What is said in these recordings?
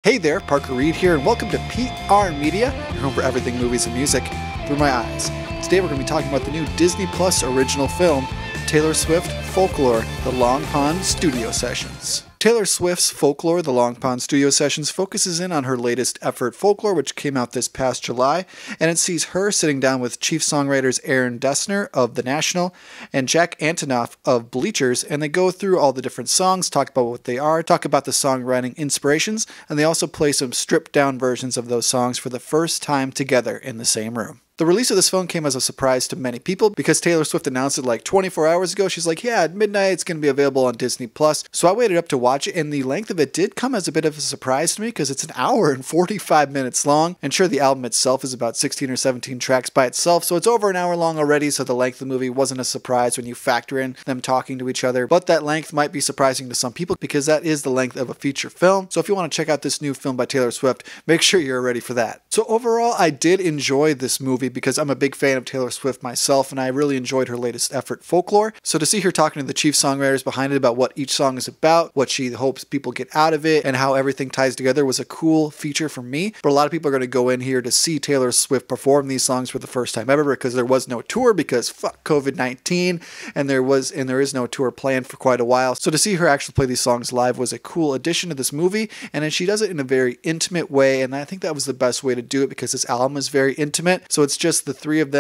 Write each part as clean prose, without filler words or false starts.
Hey there, Parker Reed here, and welcome to PR Media, your home for everything movies and music through my eyes. Today we're going to be talking about the new Disney Plus original film, Taylor Swift Folklore, The Long Pond Studio Sessions. Taylor Swift's Folklore, The Long Pond Studio Sessions focuses in on her latest effort, Folklore, which came out this past July, and it sees her sitting down with chief songwriters Aaron Dessner of The National and Jack Antonoff of Bleachers, and they go through all the different songs, talk about what they are, talk about the songwriting inspirations, and they also play some stripped-down versions of those songs for the first time together in the same room. The release of this film came as a surprise to many people because Taylor Swift announced it like 24 hours ago. She's like, yeah, at midnight it's going to be available on Disney Plus. So I waited up to watch it, and the length of it did come as a bit of a surprise to me because it's an hour and 45 minutes long. And sure, the album itself is about 16 or 17 tracks by itself, so it's over an hour long already, so the length of the movie wasn't a surprise when you factor in them talking to each other. But that length might be surprising to some people because that is the length of a feature film. So if you want to check out this new film by Taylor Swift, make sure you're ready for that. So overall, I did enjoy this movie because I'm a big fan of Taylor Swift myself, and I really enjoyed her latest effort, Folklore. So to see her talking to the chief songwriters behind it about what each song is about, what she hopes people get out of it, and how everything ties together was a cool feature for me. But a lot of people are going to go in here to see Taylor Swift perform these songs for the first time ever because there was no tour because fuck COVID-19, and there is no tour planned for quite a while. So to see her actually play these songs live was a cool addition to this movie, and then she does it in a very intimate way, and I think that was the best way to do it because this album is very intimate. So it's just the three of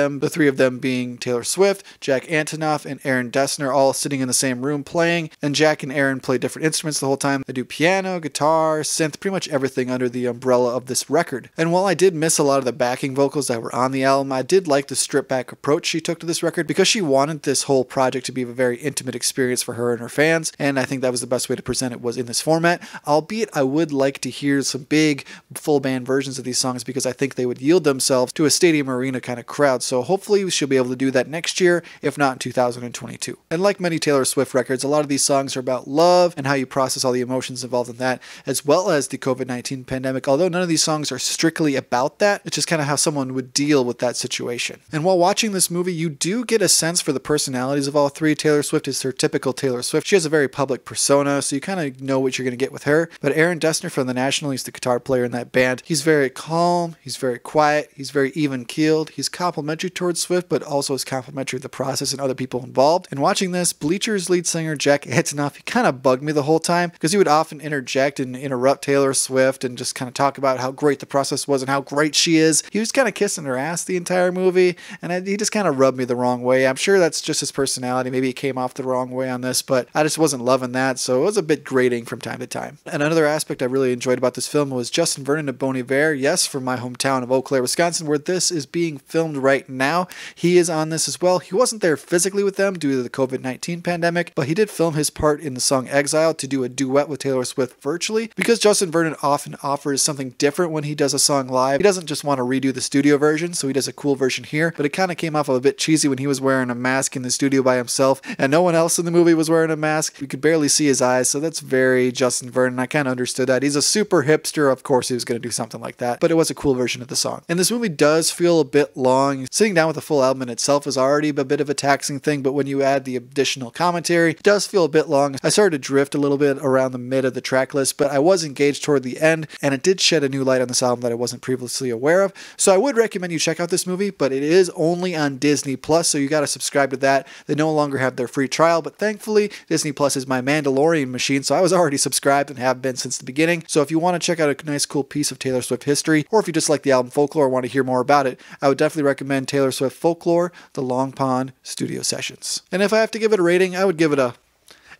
them being Taylor Swift, Jack Antonoff, and Aaron Dessner all sitting in the same room playing, and Jack and Aaron play different instruments the whole time. They do piano, guitar, synth, pretty much everything under the umbrella of this record. And while I did miss a lot of the backing vocals that were on the album, I did like the stripped back approach she took to this record because she wanted this whole project to be a very intimate experience for her and her fans, and I think that was the best way to present it was in this format, albeit I would like to hear some big full band versions of these songs because I think they would yield themselves to a stadium arena kind of crowd. So hopefully she'll be able to do that next year, if not in 2022. And like many Taylor Swift records, a lot of these songs are about love and how you process all the emotions involved in that, as well as the COVID-19 pandemic, although none of these songs are strictly about that. It's just kind of how someone would deal with that situation. And while watching this movie, you do get a sense for the personalities of all three. Taylor Swift is her typical Taylor Swift. She has a very public persona, so you kind of know what you're going to get with her. But Aaron Dessner from The National, he's the guitar player in that band. He's very calm, he's very quiet, he's very even-keeled, he's complimentary towards Swift, but also is complimentary of the process and other people involved. And watching this, Bleachers lead singer Jack Antonoff, he kind of bugged me the whole time because he would often interject and interrupt Taylor Swift and just kind of talk about how great the process was and how great she is. He was kind of kissing her ass the entire movie, and he just kind of rubbed me the wrong way. I'm sure that's just his personality. Maybe he came off the wrong way on this, but I just wasn't loving that, so it was a bit grating from time to time. And another aspect I really enjoyed about this film was Justin Vernon of Bon Iver, yes, from my hometown of Eau Claire, Wisconsin, where this is being filmed right now. He is on this as well. He wasn't there physically with them due to the COVID-19 pandemic, but he did film his part in the song Exile to do a duet with Taylor Swift virtually because Justin Vernon often offers something different when he does a song live. He doesn't just want to redo the studio version, so he does a cool version here, but it kind of came off a bit cheesy when he was wearing a mask in the studio by himself and no one else in the movie was wearing a mask. You could barely see his eyes, so that's very Justin Vernon. I kind of understood that. He's a super hipster. Of course he was going to do something like that, but it was a cool version of the song. And this movie does feel a bit long. Sitting down with a full album in itself is already a bit of a taxing thing, but when you add the additional commentary, it does feel a bit long. I started to drift a little bit around the mid of the track list, but I was engaged toward the end, and it did shed a new light on this album that I wasn't previously aware of. So I would recommend you check out this movie, but it is only on Disney Plus, so you got to subscribe to that. They no longer have their free trial, but thankfully Disney Plus is my Mandalorian machine, so I was already subscribed and have been since the beginning. So if you want to check out a nice cool piece of Taylor Swift history, or if you just like the album Folklore or want to hear more about it, I would definitely recommend Taylor Swift Folklore, The Long Pond Studio Sessions. And if I have to give it a rating, I would give it an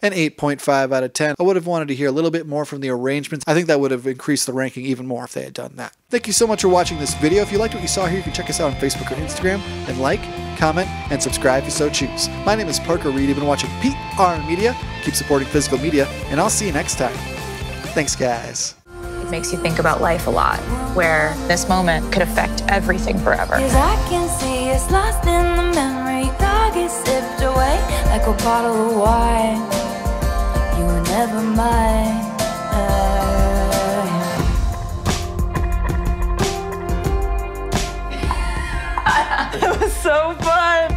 8.5 out of 10. I would have wanted to hear a little bit more from the arrangements. I think that would have increased the ranking even more if they had done that. Thank you so much for watching this video. If you liked what you saw here, you can check us out on Facebook or Instagram and like, comment, and subscribe if you so choose. My name is Parker Reed. You've been watching PR Media. Keep supporting physical media, and I'll see you next time. Thanks, guys. It makes you think about life a lot, where this moment could affect everything forever. 'Cause I can see it's lost in the memory, dog is sipped away like a bottle of wine. You were never mine. It was so fun.